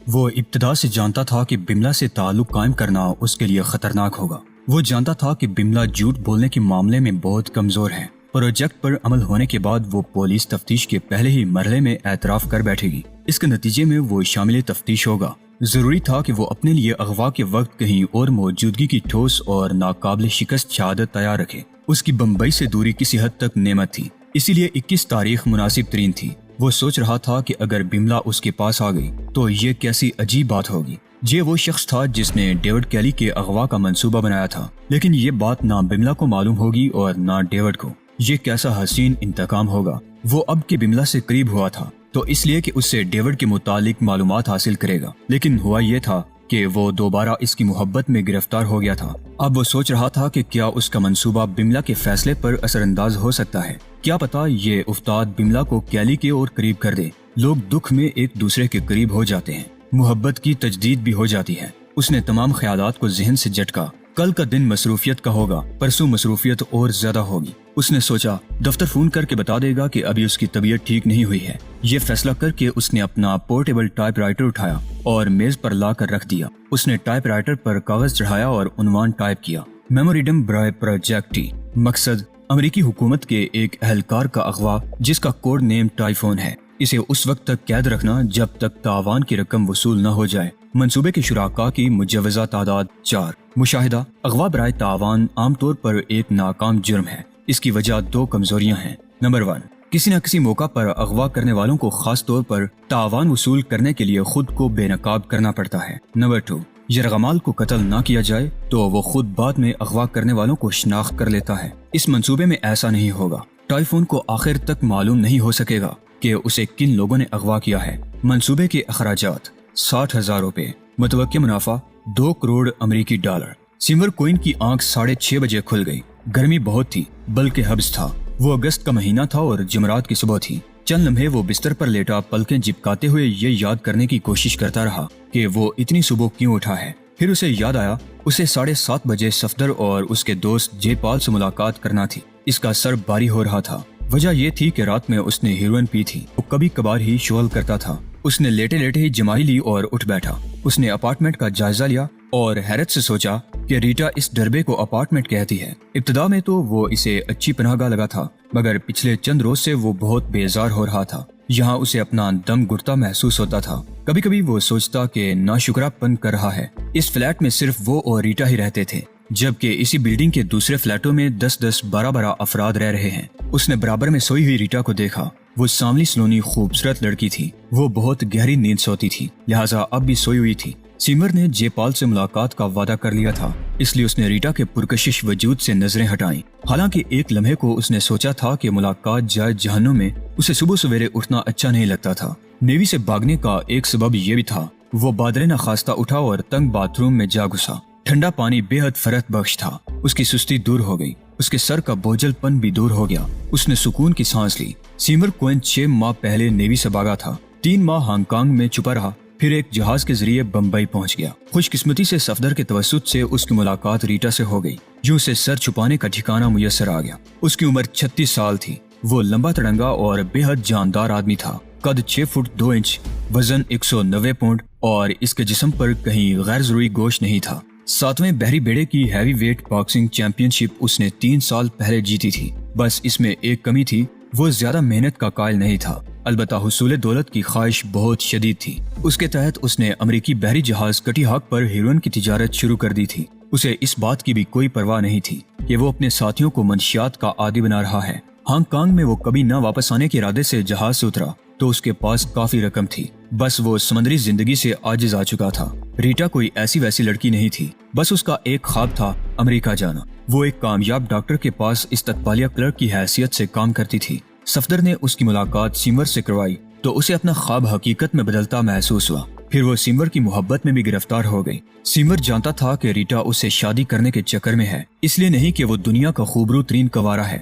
وہ ابتدا سے جانتا تھا کہ بملا سے تعلق قائم کرنا اس کے لیے خطرناک ہوگا۔ وہ جانتا تھا کہ بملا جھوٹ بولنے کے معاملے میں بہت کمزور ہے۔ پروجیکٹ پر عمل ہونے کے بعد وہ پولیس تفتیش کے پہلے ہی مرحلے میں اعتراف کر بیٹھے گی۔ اس کے نتیجے میں وہ شامل تفتیش ہوگا۔ ضروری تھا کہ وہ اپنے لیے اغوا کے وقت کہیں اور موجودگی کی ٹھوس اور ناقابل شکست شہادت تیار رکھے۔ اس کی بمبئی سے دوری کسی حد تک نعمت تھی، اسی لیے 21 تاریخ مناسب ترین تھی۔ وہ سوچ رہا تھا کہ اگر بملا اس کے پاس آ گئی تو یہ کیسی عجیب بات ہوگی۔ یہ وہ شخص تھا جس نے ڈیوڈ کیلی کے اغوا کا منصوبہ بنایا تھا، لیکن یہ بات نہ بملا کو معلوم ہوگی اور نہ ڈیوڈ کو۔ یہ کیسا حسین انتقام ہوگا۔ وہ اب کے بملا سے قریب ہوا تھا تو اس لیے کہ اس سے ڈیوڈ کے متعلق معلومات حاصل کرے گا، لیکن ہوا یہ تھا کہ وہ دوبارہ اس کی محبت میں گرفتار ہو گیا تھا۔ اب وہ سوچ رہا تھا کہ کیا اس کا منصوبہ بملا کے فیصلے پر اثر انداز ہو سکتا ہے۔ کیا پتا یہ افتاد بملا کو کیلی کے اور قریب کر دے۔ لوگ دکھ میں ایک دوسرے کے قریب ہو جاتے ہیں، محبت کی تجدید بھی ہو جاتی ہے۔ اس نے تمام خیالات کو ذہن سے جھٹکا۔ کل کا دن مصروفیت کا ہوگا، پرسوں مصروفیت اور زیادہ ہوگی۔ اس نے سوچا دفتر فون کر کے بتا دے گا کہ ابھی اس کی طبیعت ٹھیک نہیں ہوئی ہے۔ یہ فیصلہ کر کے اس نے اپنا پورٹیبل ٹائپ رائٹر اٹھایا اور میز پر لا کر رکھ دیا۔ اس نے ٹائپ رائٹر پر کاغذ چڑھایا اور عنوان ٹائپ کیا، میموریڈم برائے پروجیکٹ ٹی۔ مقصد امریکی حکومت کے ایک اہلکار کا اغوا جس کا کوڈ نیم ٹائفون ہے، اسے اس وقت تک قید رکھنا جب تک تاوان کی رقم وصول نہ ہو جائے۔ منصوبے کے شرکاء کی مجوزہ تعداد 4۔ مشاہدہ: اغوا برائے تاوان عام طور پر ایک ناکام جرم ہے۔ اس کی وجہ 2 کمزوریاں ہیں۔ نمبر 1، کسی نہ کسی موقع پر اغوا کرنے والوں کو خاص طور پر تاوان وصول کرنے کے لیے خود کو بے نقاب کرنا پڑتا ہے۔ نمبر 2، یرغمال کو قتل نہ کیا جائے تو وہ خود بعد میں اغوا کرنے والوں کو شناخت کر لیتا ہے۔ اس منصوبے میں ایسا نہیں ہوگا۔ ٹائفون کو آخر تک معلوم نہیں ہو سکے گا کہ اسے کن لوگوں نے اغوا کیا ہے۔ منصوبے کے اخراجات: 60,000 روپے۔ متوقع منافع: 2 کروڑ امریکی ڈالر۔ سیمور کوئن کی آنکھ 6:30 بجے کھل گئی۔ گرمی بہت تھی بلکہ حبس تھا۔ وہ اگست کا مہینہ تھا اور جمعرات کی صبح تھی۔ چند لمحے وہ بستر پر لیٹا پلکیں جھپکاتے ہوئے یہ یاد کرنے کی کوشش کرتا رہا کہ وہ اتنی صبح کیوں اٹھا ہے۔ پھر اسے یاد آیا اسے 7:30 بجے صفدر اور اس کے دوست جے پال سے ملاقات کرنا تھی۔ اس کا سر بھاری ہو رہا تھا۔ وجہ یہ تھی کہ رات میں اس نے ہیروئن پی تھی۔ وہ کبھی کبھار ہی شغل کرتا تھا۔ اس نے لیٹے لیٹے ہی جمائی لی اور اٹھ بیٹھا۔ اس نے اپارٹمنٹ کا جائزہ لیا اور حیرت سے سوچا کہ ریٹا اس ڈربے کو اپارٹمنٹ کہتی ہے۔ ابتدا میں تو وہ اسے اچھی پناہ گاہ لگا تھا، مگر پچھلے چند روز سے وہ بہت بیزار ہو رہا تھا۔ یہاں اسے اپنا دم گھٹتا محسوس ہوتا تھا۔ کبھی کبھی وہ سوچتا کہ ناشکرا پن کر رہا ہے۔ اس فلیٹ میں صرف وہ اور ریٹا ہی رہتے تھے، جبکہ اسی بلڈنگ کے دوسرے فلیٹوں میں 10-10، 12-12 افراد رہ رہے ہیں۔ اس نے برابر میں سوئی ہوئی ریٹا کو دیکھا۔ وہ سانولی سلونی خوبصورت لڑکی تھی۔ وہ بہت گہری نیند سوتی تھی، لہٰذا اب بھی سوئی ہوئی تھی۔ سیمر نے جے پال سے ملاقات کا وعدہ کر لیا تھا، اس لیے اس نے ریٹا کے پرکشش وجود سے نظریں ہٹائیں۔ حالانکہ ایک لمحے کو اس نے سوچا تھا کہ ملاقات جائے جہنم میں اسے صبح سویرے اٹھنا اچھا نہیں لگتا تھا۔ نیوی سے بھاگنے کا ایک سبب یہ بھی تھا۔ وہ بادرے نخواستہ اٹھا اور تنگ باتھ روم میں جا گھسا۔ ٹھنڈا پانی بے حد فرحت بخش تھا۔ اس کی سستی دور ہو گئی، اس کے سر کا بوجھل پن بھی دور ہو گیا۔ اس نے سکون کی سانس لی۔ سیمر کوئن 6 ماہ پہلے نیوی سے بھاگا تھا۔ 3 ماہ ہانگ کانگ میں چھپا رہا، پھر ایک جہاز کے ذریعے بمبئی پہنچ گیا۔ خوش قسمتی سے صفدر کے توسط سے اس کی ملاقات ریٹا سے ہو گئی، جو اسے سر چھپانے کا ٹھکانہ میسر آ گیا۔ اس کی عمر 36 سال تھی۔ وہ لمبا تڑنگا اور بے حد جاندار آدمی تھا۔ قد 6 فٹ 2 انچ، وزن 190 پاؤنڈ اور اس کے جسم پر کہیں غیر ضروری گوشت نہیں تھا۔ 7ویں بحری بیڑے کی ہیوی ویٹ باکسنگ چیمپئن شپ اس نے 3 سال پہلے جیتی تھی۔ بس اس میں ایک کمی تھی، وہ زیادہ محنت کا قائل نہیں تھا، البتہ حصول دولت کی خواہش بہت شدید تھی۔ اس کے تحت اس نے امریکی بحری جہاز کٹی ہاک پر ہیروئن کی تجارت شروع کر دی تھی۔ اسے اس بات کی بھی کوئی پرواہ نہیں تھی کہ وہ اپنے ساتھیوں کو منشیات کا عادی بنا رہا ہے۔ ہانگ کانگ میں وہ کبھی نہ واپس آنے کے ارادے سے جہاز سے اترا تو اس کے پاس کافی رقم تھی، بس وہ سمندری زندگی سے عاجز آ چکا تھا۔ ریٹا کوئی ایسی ویسی لڑکی نہیں تھی، بس اس کا ایک خواب تھا، امریکہ جانا۔ وہ ایک کامیاب ڈاکٹر کے پاس استقبالیہ کلرک کی حیثیت سے کام کرتی تھی۔ صفدر نے اس کی ملاقات سیمر سے کروائی تو اسے اپنا خواب حقیقت میں بدلتا محسوس ہوا۔ پھر وہ سیمر کی محبت میں بھی گرفتار ہو گئی۔ سیمر جانتا تھا کہ ریٹا اسے شادی کرنے کے چکر میں ہے، اس لیے نہیں کہ وہ دنیا کا خوبرو ترین کنوارا ہے،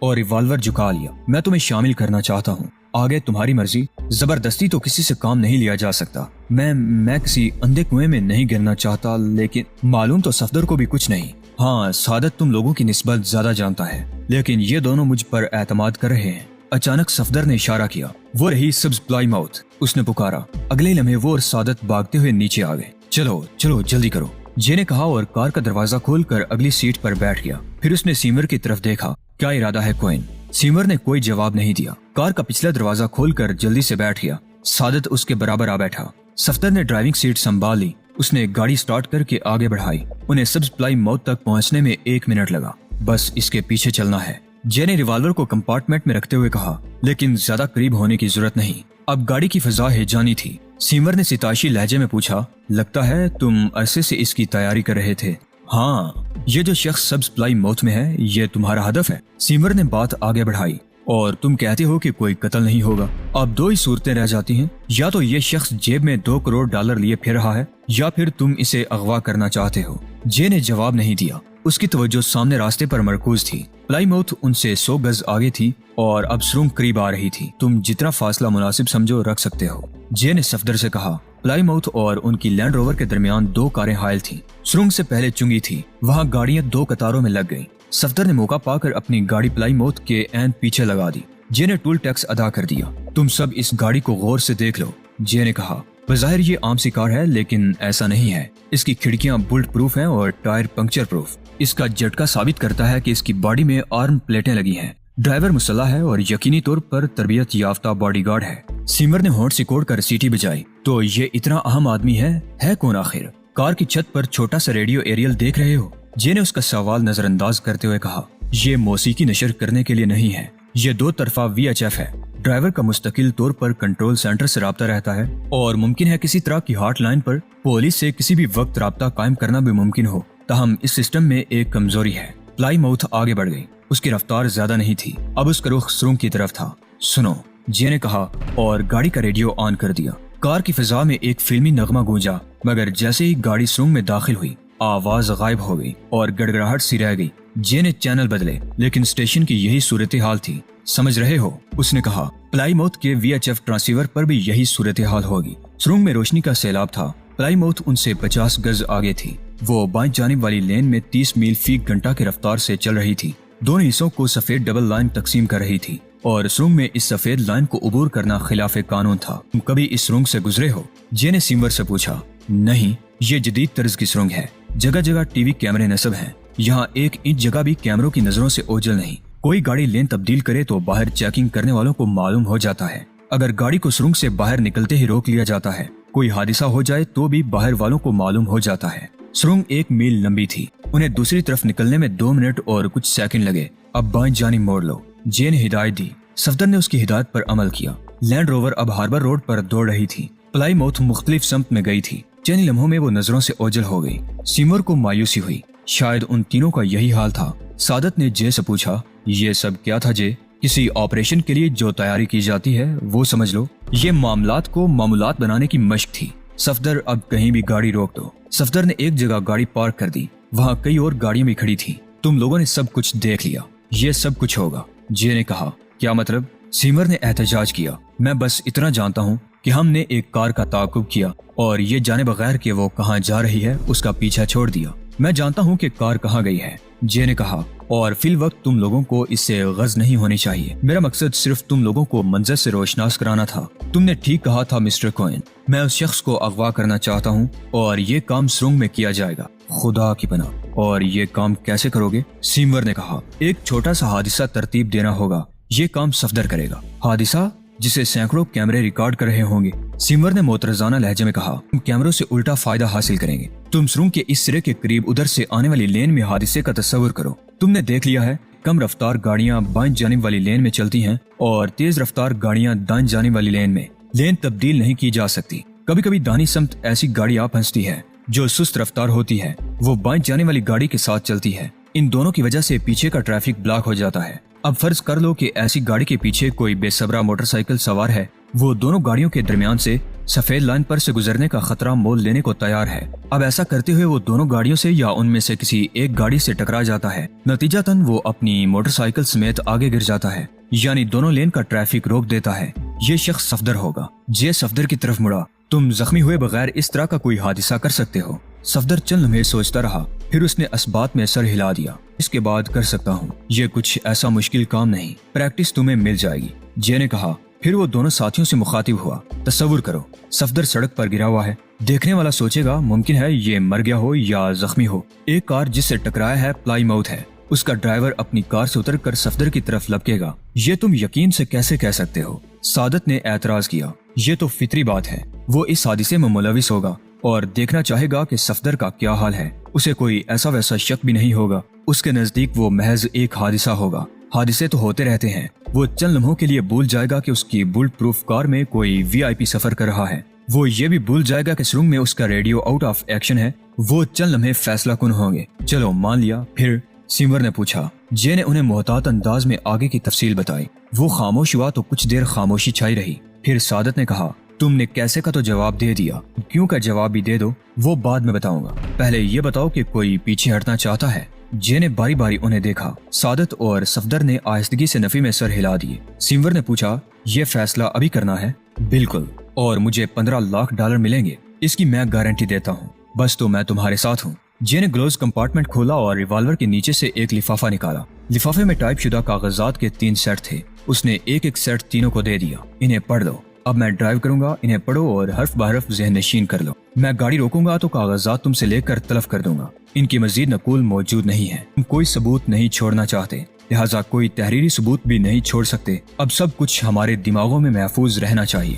اور ریوالور جھکا لیا۔ میں تمہیں شامل کرنا چاہتا ہوں، آگے تمہاری مرضی، زبردستی تو کسی سے کام نہیں لیا جا سکتا۔ میں کسی اندھے کنویں میں نہیں گرنا چاہتا، لیکن معلوم تو صفدر کو بھی کچھ نہیں۔ ہاں، سعادت تم لوگوں کی نسبت زیادہ جانتا ہے، لیکن یہ دونوں مجھ پر اعتماد کر رہے ہیں۔ اچانک صفدر نے اشارہ کیا، وہ رہی سبز پلائی ماؤتھ، اس نے پکارا۔ اگلے لمحے وہ اور سعادت بھاگتے ہوئے نیچے آ گئے۔ چلو چلو جلدی کرو، جے نے کہا اور کار کا دروازہ کھول کر اگلی سیٹ پر بیٹھ گیا۔ پھر اس نے سیمر کی طرف دیکھا، کیا ارادہ ہے کوئن؟ سیمر نے کوئی جواب نہیں دیا۔ کار کا پچھلا دروازہ کھول کر جلدی سے بیٹھ گیا۔ سعادت اس کے برابر آ بیٹھا۔ صفدر نے ڈرائیونگ سیٹ سنبھال لی، اس نے گاڑی سٹارٹ کر کے آگے بڑھائی۔ انہیں سبز پلائی ماؤتھ تک پہنچنے میں 1 منٹ لگا۔ بس اس کے پیچھے چلنا ہے، جے نے ریوالور کو کمپارٹمنٹ میں رکھتے ہوئے کہا، لیکن زیادہ قریب ہونے کی ضرورت نہیں۔ اب گاڑی کی فضا ہیجانی تھی۔ سیمر نے ستائشی لہجے میں پوچھا، لگتا ہے تم عرصے سے اس کی تیاری کر رہے تھے؟ ہاں، یہ جو شخص سبز پلائی ماؤتھ میں ہے، یہ تمہارا ہدف ہے؟ سیمر نے بات آگے بڑھائی، اور تم کہتے ہو کہ کوئی قتل نہیں ہوگا۔ اب 2 ہی صورتیں رہ جاتی ہیں، یا تو یہ شخص جیب میں $2 کروڑ لیے پھر رہا ہے، یا پھر تم اسے اغوا کرنا چاہتے ہو۔ جے نے جواب نہیں دیا، اس کی توجہ سامنے راستے پر مرکوز تھی۔ پلائی ماؤتھ ان سے 100 گز آگے تھی اور اب سرنگ قریب آ رہی تھی۔ تم جتنا فاصلہ مناسب سمجھو رکھ سکتے ہو، جے نے صفدر سے کہا۔ پلائی ماؤتھ اور ان کی لینڈ روور کے درمیان 2 کاریں حائل تھیں۔ سرنگ سے پہلے چنگی تھی، وہاں گاڑیاں 2 قطاروں میں لگ گئیں۔ صفدر نے موقع پا کر اپنی گاڑی پلائی ماؤتھ کے عین پیچھے لگا دی۔ جے نے ٹول ٹیکس ادا کر دیا۔ تم سب اس گاڑی کو غور سے دیکھ لو، جے نے کہا۔ بظاہر یہ عام سی کار ہے، لیکن ایسا نہیں ہے۔ اس کی کھڑکیاں بلٹ پروف ہیں اور ٹائر پنکچر پروف۔ اس کا جھٹکا ثابت کرتا ہے کہ اس کی باڈی میں آرم پلیٹیں لگی ہیں۔ ڈرائیور مسلح ہے اور یقینی طور پر تربیت یافتہ باڈی گارڈ ہے۔ سیمر نے ہونٹ سکوڑ کر سیٹی بجائی۔ تو یہ اتنا اہم آدمی ہے کون آخر؟ کار کی چھت پر چھوٹا سا ریڈیو ایریل دیکھ رہے ہو؟ جے نے اس کا سوال نظر انداز کرتے ہوئے کہا، یہ موسیقی نشر کرنے کے لیے نہیں ہے، یہ 2 طرفہ VHF ہے۔ ڈرائیور کا مستقل طور پر کنٹرول سینٹر سے رابطہ رہتا ہے، اور ممکن ہے کسی طرح کی ہاٹ لائن پر پولیس سے کسی بھی وقت رابطہ قائم کرنا بھی ممکن ہو۔ تاہم اس سسٹم میں ایک کمزوری ہے۔ پلائی ماؤتھ آگے بڑھ گئی، اس کی رفتار زیادہ نہیں تھی، اب اس کا رخ سرنگ کی طرف تھا۔ سنو، جے نے کہا اور گاڑی کا ریڈیو آن کر دیا۔ کار کی فضا میں ایک فلمی نغمہ گونجا، مگر جیسے ہی گاڑی سرنگ میں داخل ہوئی، آواز غائب ہو گئی اور گڑگڑاہٹ سی رہ گئی۔ جے نے چینل بدلے، لیکن اسٹیشن کی یہی صورتحال تھی۔ سمجھ رہے ہو؟ اس نے کہا۔ پلائی ماؤتھ کے VHF ٹرانسیور پر بھی یہی صورتحال ہوگی۔ سرنگ میں روشنی کا سیلاب تھا۔ پلائی ماؤتھ ان سے 50 گز آگے تھی۔ وہ بائیں جانب والی لین میں 30 میل فی گھنٹہ کی رفتار سے چل رہی تھی۔ دونوں حصوں کو سفید ڈبل لائن تقسیم کر رہی تھی، اور سرنگ میں اس سفید لائن کو عبور کرنا خلاف قانون تھا۔ تم کبھی اس سرنگ سے گزرے ہو؟ جے نے سیمر سے پوچھا۔ نہیں، یہ جدید طرز کی سرنگ ہے، جگہ جگہ ٹی وی کیمرے نصب ہیں، یہاں 1 انچ جگہ بھی کیمروں کی نظروں سے اوجھل نہیں۔ کوئی گاڑی لین تبدیل کرے تو باہر چیکنگ کرنے والوں کو معلوم ہو جاتا ہے۔ اگر گاڑی کو سرنگ سے باہر نکلتے ہی روک لیا جاتا ہے، کوئی حادثہ ہو جائے تو بھی باہر والوں کو معلوم ہو جاتا ہے۔ سرنگ 1 میل لمبی تھی، انہیں دوسری طرف نکلنے میں 2 منٹ اور کچھ سیکنڈ لگے۔ اب بائیں جانب موڑ لو، جے نے ہدایت دی۔ صفدر نے اس کی ہدایت پر عمل کیا۔ لینڈ روور اب ہاربر روڈ پر دوڑ رہی تھی۔ پلائی ماؤتھ مختلف سمت میں گئی تھی، چند لمحوں میں وہ نظروں سے اوجھل ہو گئی۔ سیمر کو مایوسی ہوئی، شاید ان تینوں کا یہی حال تھا۔ سعادت نے جے سے پوچھا، یہ سب کیا تھا جے؟ کسی آپریشن کے لیے جو تیاری کی جاتی ہے وہ سمجھ لو، یہ معاملات کو معمولات بنانے کی مشق تھی۔ صفدر، اب کہیں بھی گاڑی روک دو۔ صفدر نے ایک جگہ گاڑی پارک کر دی، وہاں کئی اور گاڑیاں بھی کھڑی تھیں۔ تم لوگوں نے سب کچھ دیکھ لیا، یہ سب کچھ ہوگا، جے نے کہا۔ کیا مطلب؟ سیمر نے احتجاج کیا۔ میں بس اتنا جانتا ہوں کہ ہم نے ایک کار کا تعاقب کیا اور یہ جانے بغیر کہ وہ کہاں جا رہی ہے اس کا پیچھا چھوڑ دیا۔ میں جانتا ہوں کہ کار کہاں گئی ہے، جے نے کہا، اور فی الوقت تم لوگوں کو اس سے غض نہیں ہونی چاہیے۔ میرا مقصد صرف تم لوگوں کو منظر سے روشناس کرانا تھا۔ تم نے ٹھیک کہا تھا مسٹر کوئن، میں اس شخص کو اغوا کرنا چاہتا ہوں اور یہ کام سرنگ میں کیا جائے گا، خدا کی پناہ۔ اور یہ کام کیسے کرو گے؟ سیمر نے کہا۔ ایک چھوٹا سا حادثہ ترتیب دینا ہوگا، یہ کام صفدر کرے گا۔ حادثہ جسے سینکڑوں کیمرے ریکارڈ کر رہے ہوں گے، سیمر نے معترضانہ لہجے میں کہا۔ تم کیمروں سے الٹا فائدہ حاصل کریں گے۔ تم سرنگ کے اس سرے کے قریب ادھر سے آنے والی لین میں حادثے کا تصور کرو۔ تم نے دیکھ لیا ہے، کم رفتار گاڑیاں بائیں جانب والی لین میں چلتی ہیں اور تیز رفتار گاڑیاں دائیں جانب والی لین میں۔ لین تبدیل نہیں کی جا سکتی۔ کبھی کبھی دانی سمت ایسی گاڑی آ پھنستی ہے جو سست رفتار ہوتی ہے، وہ بائیں جانے والی گاڑی کے ساتھ چلتی ہے۔ ان دونوں کی وجہ سے پیچھے کا ٹریفک بلاک ہو جاتا ہے۔ اب فرض کر لو کہ ایسی گاڑی کے پیچھے کوئی بے صبرا موٹر سائیکل سوار ہے، وہ دونوں گاڑیوں کے درمیان سے سفید لائن پر سے گزرنے کا خطرہ مول لینے کو تیار ہے۔ اب ایسا کرتے ہوئے وہ دونوں گاڑیوں سے یا ان میں سے کسی ایک گاڑی سے ٹکرا جاتا ہے، نتیجتاً وہ اپنی موٹر سائیکل سمیت آگے گر جاتا ہے، یعنی دونوں لین کا ٹریفک روک دیتا ہے۔ یہ شخص صفدر ہوگا۔ جے صفدر کی طرف مڑا، تم زخمی ہوئے بغیر اس طرح کا کوئی حادثہ کر سکتے ہو؟ صفدر چند لمحے سوچتا رہا، پھر اس نے اسبات میں سر ہلا دیا۔ اس کے بعد کر سکتا ہوں، یہ کچھ ایسا مشکل کام نہیں، پریکٹس تمہیں مل جائے گی، جے نے کہا۔ پھر وہ دونوں ساتھیوں سے مخاطب ہوا۔ تصور کرو، صفدر سڑک پر گرا ہوا ہے، دیکھنے والا سوچے گا ممکن ہے یہ مر گیا ہو یا زخمی ہو۔ ایک کار جس سے ٹکرایا ہے پلائی ماؤتھ ہے، اس کا ڈرائیور اپنی کار سے اتر کر صفدر کی طرف لپکے گا۔ یہ تم یقین سے کیسے کہہ سکتے ہو؟ سعادت نے اعتراض کیا۔ یہ تو فطری بات ہے، وہ اس حادثے میں ملوث ہوگا اور دیکھنا چاہے گا کہ صفدر کا کیا حال ہے۔ اسے کوئی ایسا ویسا شک بھی نہیں ہوگا، اس کے نزدیک وہ محض ایک حادثہ ہوگا۔ حادثے تو ہوتے رہتے ہیں۔ وہ چند لمحوں کے لیے بھول جائے گا کہ اس کی بلٹ پروف کار میں کوئی VIP سفر کر رہا ہے۔ وہ یہ بھی بھول جائے گا کہ سرنگ میں اس کا ریڈیو آؤٹ آف ایکشن ہے۔ وہ چند لمحے فیصلہ کن ہوں گے۔ چلو مان لیا، پھر؟ سمور نے پوچھا۔ جے نے انہیں محتاط انداز میں آگے کی تفصیل بتائی۔ وہ خاموش ہوا تو کچھ دیر خاموشی چھائی رہی۔ پھر سعادت نے کہا، تم نے کیسے کا تو جواب دے دیا، کیوں کا جواب بھی دے دو، وہ بعد میں بتاؤں گا، پہلے یہ بتاؤ کہ کوئی پیچھے ہٹنا چاہتا ہے؟ جے نے باری باری انہیں دیکھا۔ سعادت اور صفدر نے آہستگی سے نفی میں سر ہلا دیے۔ سمور نے پوچھا، یہ فیصلہ ابھی کرنا ہے؟ بالکل، اور مجھے $15 لاکھ ملیں گے، اس کی میں گارنٹی دیتا ہوں، بس تو میں تمہارے ساتھ ہوں۔ جے نے گلوز کمپارٹمنٹ کھولا اور ریوالور کے نیچے سے ایک لفافہ نکالا۔ لفافے میں ٹائپ شدہ کاغذات کے 3 سیٹ تھے۔ اس نے ایک ایک سیٹ تینوں کو دے دیا۔ انہیں پڑھ دو، اب میں ڈرائیو کروں گا، انہیں پڑھو اور حرف بحرف ذہن نشین کر لو۔ میں گاڑی روکوں گا تو کاغذات تم سے لے کر تلف کر دوں گا۔ ان کی مزید نقول موجود نہیں ہے۔ تم کوئی ثبوت نہیں چھوڑنا چاہتے، لہٰذا کوئی تحریری ثبوت بھی نہیں چھوڑ سکتے۔ اب سب کچھ ہمارے دماغوں میں محفوظ رہنا چاہیے۔